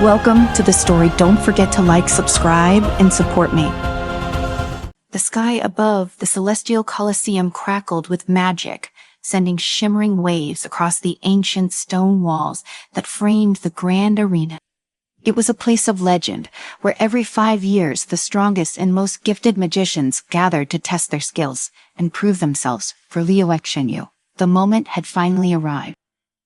Welcome to the story. Don't forget to like, subscribe, and support me. The sky above the celestial Colosseum crackled with magic, sending shimmering waves across the ancient stone walls that framed the grand arena. It was a place of legend, where every 5 years the strongest and most gifted magicians gathered to test their skills and prove themselves for Liu Exenyu. The moment had finally arrived.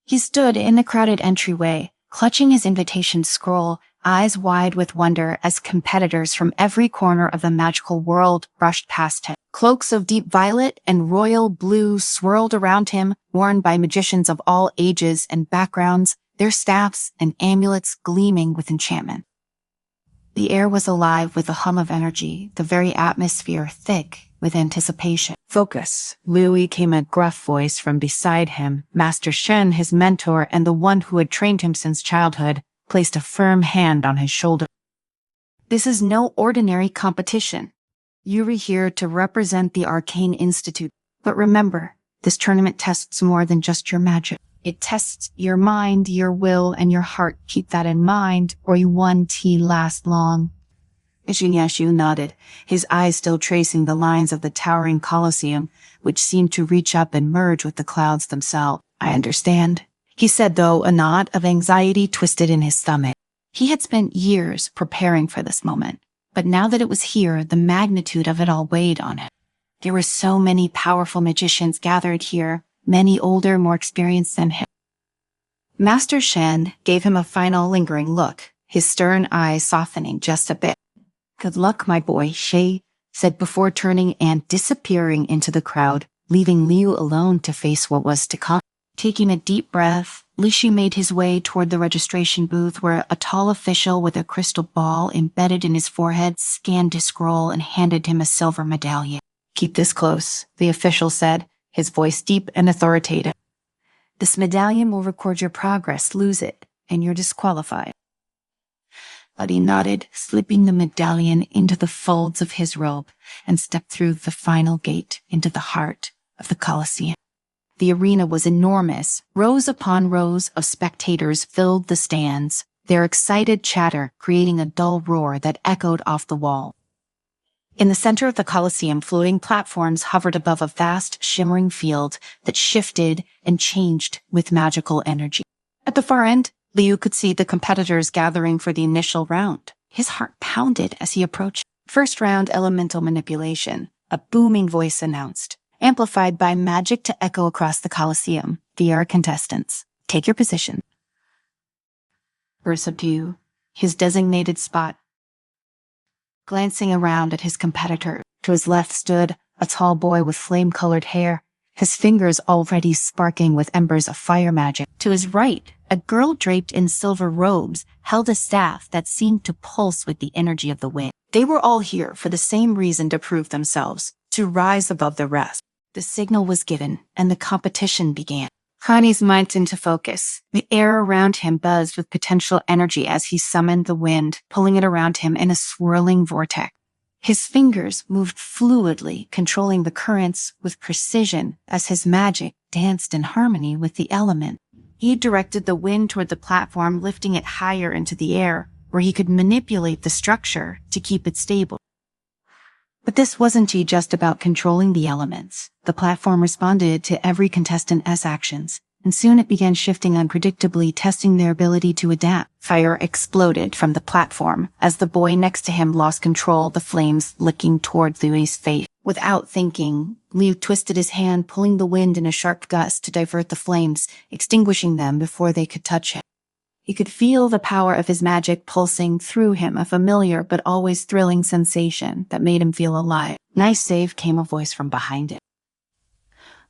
He stood in the crowded entryway, clutching his invitation scroll, eyes wide with wonder as competitors from every corner of the magical world brushed past him. Cloaks of deep violet and royal blue swirled around him, worn by magicians of all ages and backgrounds, their staffs and amulets gleaming with enchantment. The air was alive with the hum of energy, the very atmosphere thick with anticipation. Focus. Louis came a gruff voice from beside him. Master Shen, his mentor and the one who had trained him since childhood, placed a firm hand on his shoulder. This is no ordinary competition. You're here to represent the Arcane Institute. But remember, this tournament tests more than just your magic. It tests your mind, your will, and your heart. Keep that in mind, or you won't last long. Ishinyashu nodded, his eyes still tracing the lines of the towering Colosseum, which seemed to reach up and merge with the clouds themselves. I understand, he said, though a knot of anxiety twisted in his stomach. He had spent years preparing for this moment, but now that it was here, the magnitude of it all weighed on him. There were so many powerful magicians gathered here, many older, more experienced than him. Master Shen gave him a final lingering look, his stern eyes softening just a bit. Good luck, my boy, Shay said before turning and disappearing into the crowd, leaving Liu alone to face what was to come. Taking a deep breath, Liu made his way toward the registration booth where a tall official with a crystal ball embedded in his forehead scanned his scroll and handed him a silver medallion. Keep this close, the official said, his voice deep and authoritative. This medallion will record your progress. Lose it, and you're disqualified. Buddy nodded, slipping the medallion into the folds of his robe, and stepped through the final gate into the heart of the Colosseum. The arena was enormous. Rows upon rows of spectators filled the stands, their excited chatter creating a dull roar that echoed off the wall. In the center of the Colosseum, floating platforms hovered above a vast, shimmering field that shifted and changed with magical energy. At the far end, Liu could see the competitors gathering for the initial round. His heart pounded as he approached. First round elemental manipulation, a booming voice announced, amplified by magic to echo across the Colosseum. The contestants, take your position. Subdue, his designated spot. Glancing around at his competitor, to his left stood a tall boy with flame-colored hair, his fingers already sparking with embers of fire magic. To his right, a girl draped in silver robes held a staff that seemed to pulse with the energy of the wind. They were all here for the same reason, to prove themselves, to rise above the rest. The signal was given, and the competition began. Hani's mind into focus. The air around him buzzed with potential energy as he summoned the wind, pulling it around him in a swirling vortex. His fingers moved fluidly, controlling the currents with precision as his magic danced in harmony with the element. He directed the wind toward the platform, lifting it higher into the air, where he could manipulate the structure to keep it stable. But this wasn't just about controlling the elements. The platform responded to every contestant's actions, and soon it began shifting unpredictably, testing their ability to adapt. Fire exploded from the platform as the boy next to him lost control, the flames licking toward Liu's face. Without thinking, Liu twisted his hand, pulling the wind in a sharp gust to divert the flames, extinguishing them before they could touch him. He could feel the power of his magic pulsing through him, a familiar but always thrilling sensation that made him feel alive. Nice save, came a voice from behind him.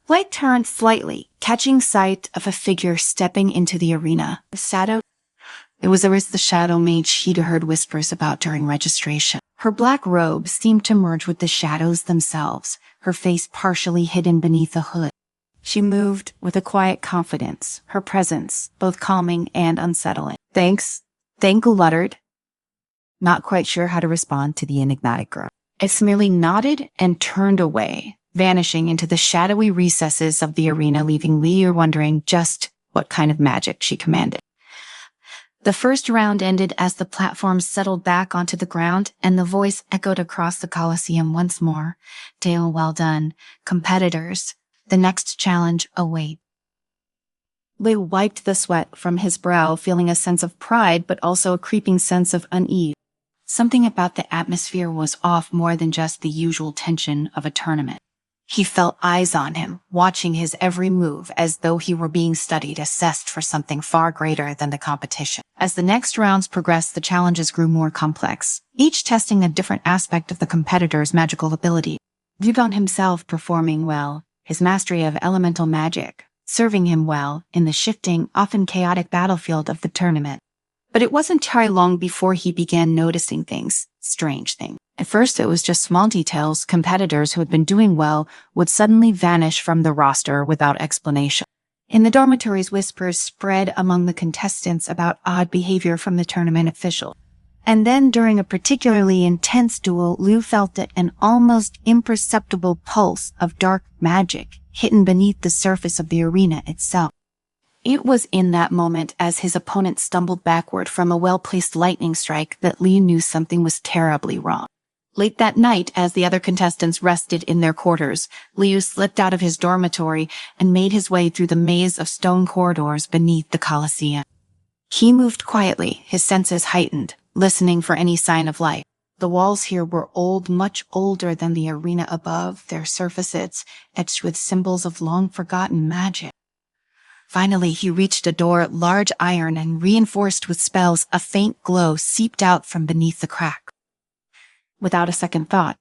Light turned slightly, catching sight of a figure stepping into the arena. The shadow? It was the shadow mage she'd heard whispers about during registration. Her black robe seemed to merge with the shadows themselves, her face partially hidden beneath a hood. She moved with a quiet confidence, her presence both calming and unsettling. Thanks, Thanku muttered, not quite sure how to respond to the enigmatic girl. It merely nodded and turned away, vanishing into the shadowy recesses of the arena, leaving Liu wondering just what kind of magic she commanded. The first round ended as the platforms settled back onto the ground and the voice echoed across the Coliseum once more. "Dale, well done. Competitors, the next challenge awaits." Liu wiped the sweat from his brow, feeling a sense of pride but also a creeping sense of unease. Something about the atmosphere was off, more than just the usual tension of a tournament. He felt eyes on him, watching his every move as though he were being studied, assessed for something far greater than the competition. As the next rounds progressed, the challenges grew more complex, each testing a different aspect of the competitor's magical ability. Liu found himself performing well, his mastery of elemental magic serving him well in the shifting, often chaotic battlefield of the tournament. But it wasn't very long before he began noticing things, strange things. At first it was just small details. Competitors who had been doing well would suddenly vanish from the roster without explanation. In the dormitories, whispers spread among the contestants about odd behavior from the tournament official. And then during a particularly intense duel, Liu felt an almost imperceptible pulse of dark magic hidden beneath the surface of the arena itself. It was in that moment, as his opponent stumbled backward from a well-placed lightning strike, that Liu knew something was terribly wrong. Late that night, as the other contestants rested in their quarters, Liu slipped out of his dormitory and made his way through the maze of stone corridors beneath the Coliseum. He moved quietly, his senses heightened, listening for any sign of life. The walls here were old, much older than the arena above, their surfaces etched with symbols of long-forgotten magic. Finally, he reached a door, large, iron, and reinforced with spells. A faint glow seeped out from beneath the crack. Without a second thought,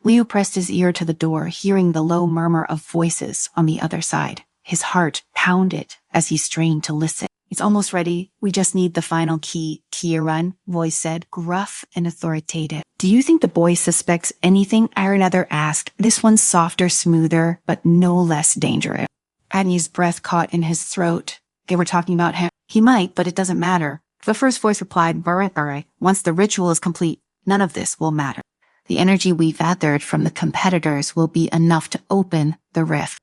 Liu pressed his ear to the door, hearing the low murmur of voices on the other side. His heart pounded as he strained to listen. "It's almost ready. We just need the final key." Kieran, voice said, gruff and authoritative. "Do you think the boy suspects anything?" Another asked. This one softer, smoother, but no less dangerous. Agni's breath caught in his throat. They were talking about him. "He might, but it doesn't matter." The first voice replied, "Barre. Once the ritual is complete, none of this will matter. The energy we gathered from the competitors will be enough to open the rift."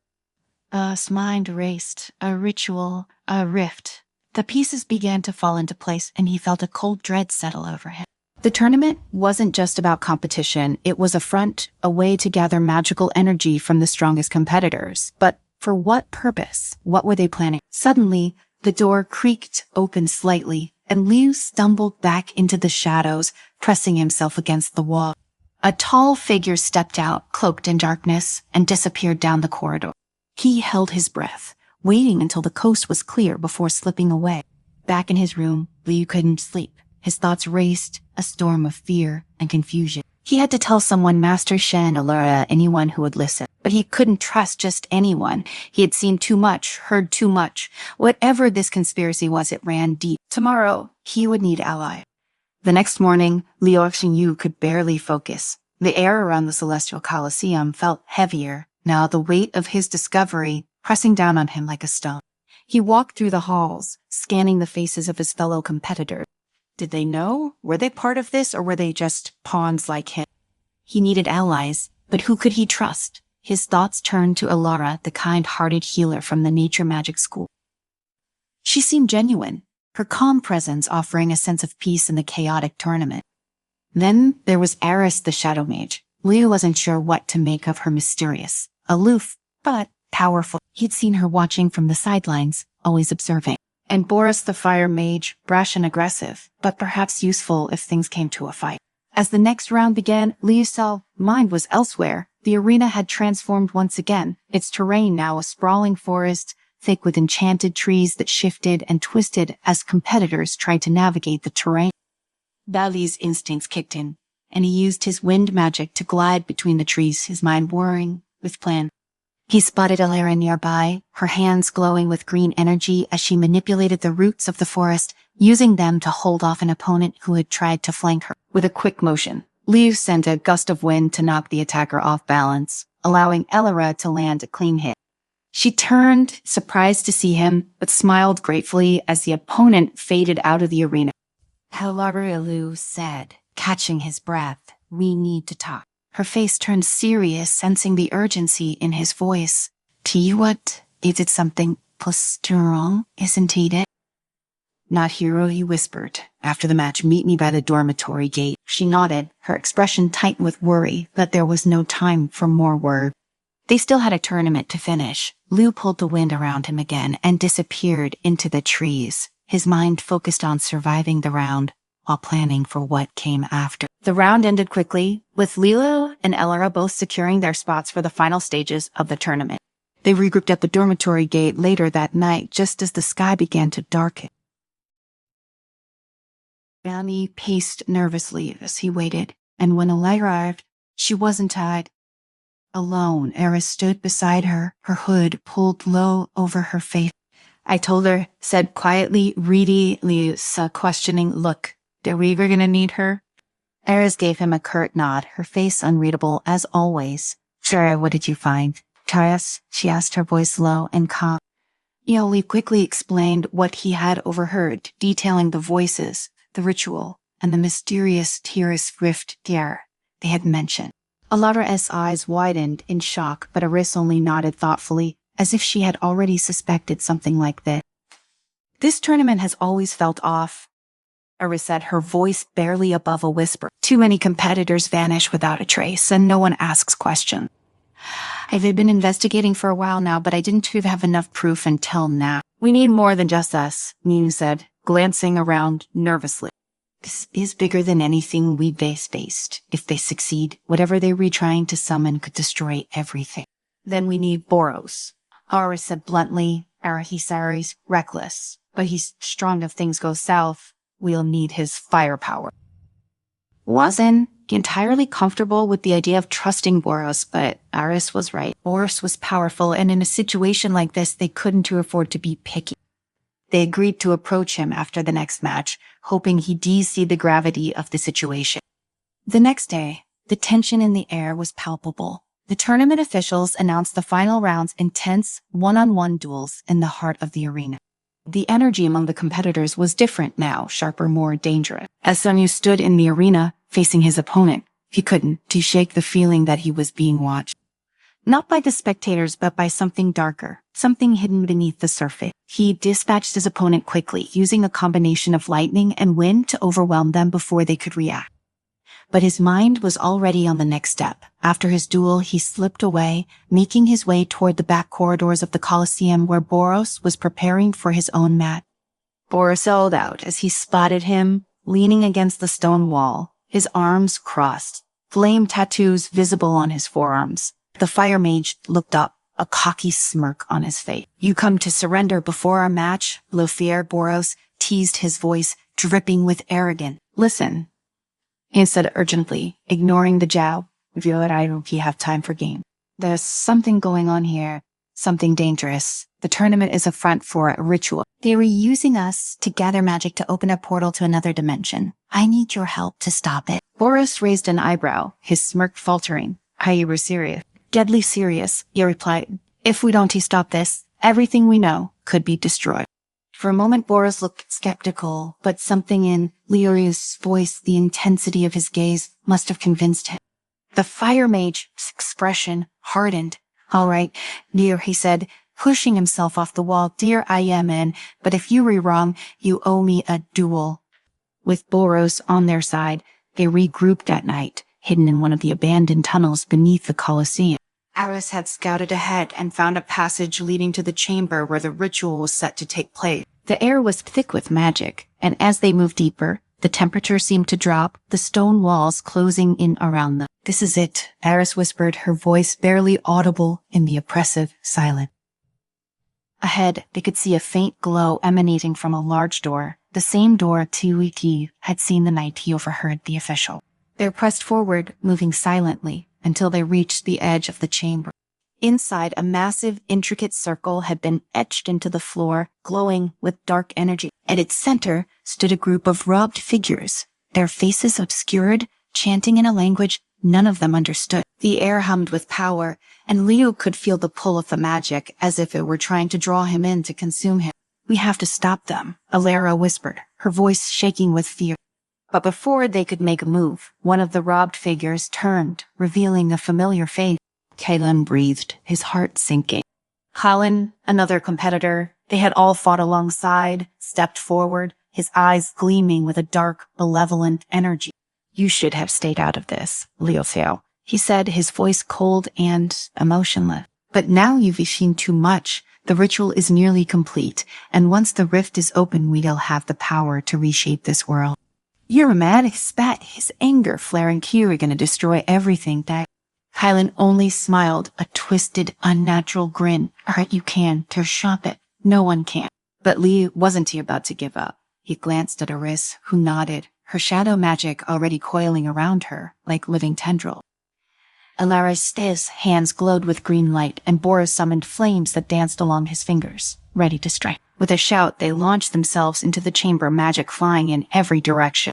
His mind raced. A ritual, a rift. The pieces began to fall into place, and he felt a cold dread settle over him. The tournament wasn't just about competition. It was a front, a way to gather magical energy from the strongest competitors. But for what purpose? What were they planning? Suddenly, the door creaked open slightly, and Liu stumbled back into the shadows, pressing himself against the wall. A tall figure stepped out, cloaked in darkness, and disappeared down the corridor. He held his breath, waiting until the coast was clear before slipping away. Back in his room, Liu couldn't sleep. His thoughts raced, a storm of fear and confusion. He had to tell someone, Master Shen, allure, anyone who would listen. But he couldn't trust just anyone. He had seen too much, heard too much. Whatever this conspiracy was, it ran deep. Tomorrow, he would need ally. The next morning, Liu Xingyu could barely focus. The air around the Celestial Coliseum felt heavier, now the weight of his discovery pressing down on him like a stone. He walked through the halls, scanning the faces of his fellow competitors. Did they know? Were they part of this, or were they just pawns like him? He needed allies, but who could he trust? His thoughts turned to Allure, the kind-hearted healer from the nature magic school. She seemed genuine, her calm presence offering a sense of peace in the chaotic tournament. Then there was Eris, the shadow mage. Liu wasn't sure what to make of her. Mysterious, aloof, but powerful. He'd seen her watching from the sidelines, always observing. And Boris, the fire mage, brash and aggressive, but perhaps useful if things came to a fight. As the next round began, Liu's mind was elsewhere. The arena had transformed once again, its terrain now a sprawling forest, thick with enchanted trees that shifted and twisted as competitors tried to navigate the terrain. Dali's instincts kicked in, and he used his wind magic to glide between the trees, his mind whirring with plan. He spotted Allure nearby, her hands glowing with green energy as she manipulated the roots of the forest, using them to hold off an opponent who had tried to flank her. With a quick motion, Liu sent a gust of wind to knock the attacker off balance, allowing Allure to land a clean hit. She turned, surprised to see him, but smiled gratefully as the opponent faded out of the arena. "Allure," Liu said, catching his breath. "We need to talk." Her face turned serious, sensing the urgency in his voice. "What? Is it something strong, isn't it?" Not hero, he whispered. After the match, meet me by the dormitory gate. She nodded, her expression tight with worry, but there was no time for more words. They still had a tournament to finish. Liu pulled the wind around him again and disappeared into the trees, his mind focused on surviving the round while planning for what came after. The round ended quickly, with Lilo and Elora both securing their spots for the final stages of the tournament. They regrouped at the dormitory gate later that night, just as the sky began to darken. Danny paced nervously as he waited, and when Elora arrived, she wasn't tied. Alone, Eris stood beside her, her hood pulled low over her face. I told her, said quietly, ready Liu's questioning look. Are we ever gonna need her? Eris gave him a curt nod, her face unreadable as always. Sure, what did you find? Caius, she asked, her voice low and calm. Liu quickly explained what he had overheard, detailing the voices, the ritual, and the mysterious Tears Rift Dare they had mentioned. Elora's eyes widened in shock, but Eris only nodded thoughtfully, as if she had already suspected something like this. This tournament has always felt off, Eris said, her voice barely above a whisper. Too many competitors vanish without a trace, and no one asks questions. I've been investigating for a while now, but I didn't have enough proof until now. We need more than just us, Niu said, glancing around nervously. This is bigger than anything we've faced. If they succeed, whatever they were trying to summon could destroy everything. Then we need Boros. Eris said bluntly. He's reckless, but he's strong if things go south. We'll need his firepower. Wasn't entirely comfortable with the idea of trusting Boros, but Eris was right. Boros was powerful, and in a situation like this, they couldn't afford to be picky. They agreed to approach him after the next match, hoping he'd see the gravity of the situation. The next day, the tension in the air was palpable. The tournament officials announced the final round's intense one-on-one duels in the heart of the arena. The energy among the competitors was different now, sharper, more dangerous. As Sun Yu stood in the arena, facing his opponent, he couldn't shake the feeling that he was being watched. Not by the spectators, but by something darker, something hidden beneath the surface. He dispatched his opponent quickly, using a combination of lightning and wind to overwhelm them before they could react. But his mind was already on the next step. After his duel, he slipped away, making his way toward the back corridors of the Colosseum where Boros was preparing for his own match. Boros held out as he spotted him, leaning against the stone wall, his arms crossed, flame tattoos visible on his forearms. The fire mage looked up, a cocky smirk on his face. You come to surrender before our match? Lofier Boros teased, his voice dripping with arrogance. Listen, he said urgently, ignoring the jab. I don't have time for game. There's something going on here, something dangerous. The tournament is a front for a ritual. They were using us to gather magic to open a portal to another dimension. I need your help to stop it. Boros raised an eyebrow, his smirk faltering. Are you serious? Deadly serious, he replied. If we don't stop this, everything we know could be destroyed. For a moment, Boros looked skeptical, but something in Liu's voice, the intensity of his gaze, must have convinced him. The fire mage's expression hardened. All right, dear, he said, pushing himself off the wall. Dear, I am in, but if you were wrong, you owe me a duel. With Boros on their side, they regrouped that night, hidden in one of the abandoned tunnels beneath the Colosseum. Eris had scouted ahead and found a passage leading to the chamber where the ritual was set to take place. The air was thick with magic, and as they moved deeper, the temperature seemed to drop, the stone walls closing in around them. This is it, Eris whispered, her voice barely audible in the oppressive silence. Ahead, they could see a faint glow emanating from a large door, the same door Tuiti had seen the night he overheard the official. They pressed forward, moving silently, until they reached the edge of the chamber. Inside, a massive, intricate circle had been etched into the floor, glowing with dark energy. At its center stood a group of robed figures, their faces obscured, chanting in a language none of them understood. The air hummed with power, and Liu could feel the pull of the magic, as if it were trying to draw him in to consume him. We have to stop them, Elora whispered, her voice shaking with fear. But before they could make a move, one of the robbed figures turned, revealing a familiar face. Kalen breathed, his heart sinking. Colin, another competitor, they had all fought alongside, stepped forward, his eyes gleaming with a dark, malevolent energy. "You should have stayed out of this, Liu Xiao," he said, his voice cold and emotionless. "But now you've seen too much. The ritual is nearly complete, and once the rift is open, we'll have the power to reshape this world." "You're mad," he spat, his anger flaring. "You're gonna destroy everything that—" Kylan only smiled, a twisted, unnatural grin. "Alright, you can. To shop it. No one can." But Li wasn't about to give up. He glanced at Eris, who nodded, her shadow magic already coiling around her, like living tendrils. Alariste's hands glowed with green light, and Boris summoned flames that danced along his fingers, ready to strike. With a shout, they launched themselves into the chamber, magic flying in every direction.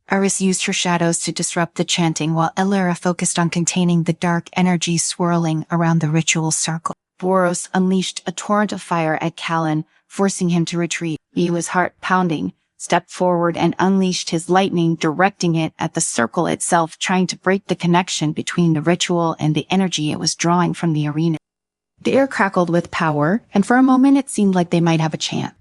Eris used her shadows to disrupt the chanting, while Elara focused on containing the dark energy swirling around the ritual circle. Boros unleashed a torrent of fire at Callan, forcing him to retreat. He was heart-pounding, stepped forward and unleashed his lightning, directing it at the circle itself, trying to break the connection between the ritual and the energy it was drawing from the arena. The air crackled with power, and for a moment it seemed like they might have a chance.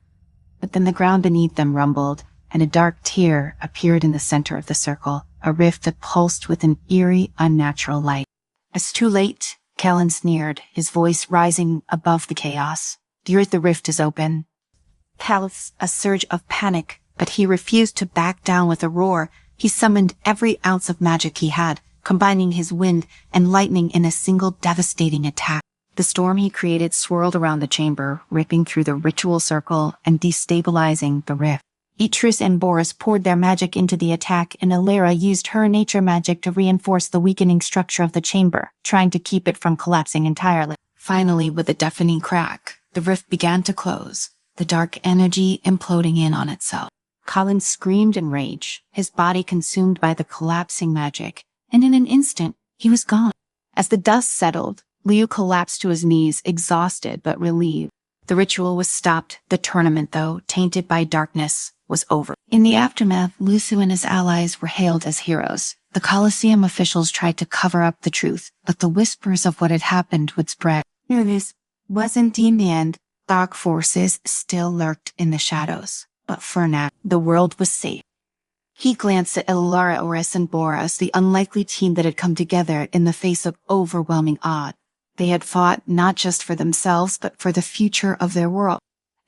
But then the ground beneath them rumbled, and a dark tear appeared in the center of the circle, a rift that pulsed with an eerie, unnatural light. "It's too late," Callan sneered, his voice rising above the chaos. The rift is open." Cal's a surge of panic, but he refused to back down. With a roar, he summoned every ounce of magic he had, combining his wind and lightning in a single devastating attack. The storm he created swirled around the chamber, ripping through the ritual circle and destabilizing the rift. Idris and Boris poured their magic into the attack, and Elara used her nature magic to reinforce the weakening structure of the chamber, trying to keep it from collapsing entirely. Finally, with a deafening crack, the rift began to close, the dark energy imploding in on itself. Colin screamed in rage, his body consumed by the collapsing magic, and in an instant, he was gone. As the dust settled, Liu collapsed to his knees, exhausted but relieved. The ritual was stopped. The tournament, though, tainted by darkness, was over. In the aftermath, Lusu and his allies were hailed as heroes. The Colosseum officials tried to cover up the truth, but the whispers of what had happened would spread. This wasn't in the end. Dark forces still lurked in the shadows. But for now, the world was safe. He glanced at Elara, Oris, and Boris, the unlikely team that had come together in the face of overwhelming odds. They had fought not just for themselves, but for the future of their world.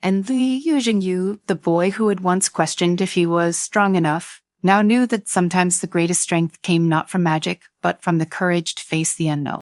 And the Yuzhengyu, the boy who had once questioned if he was strong enough, now knew that sometimes the greatest strength came not from magic, but from the courage to face the unknown.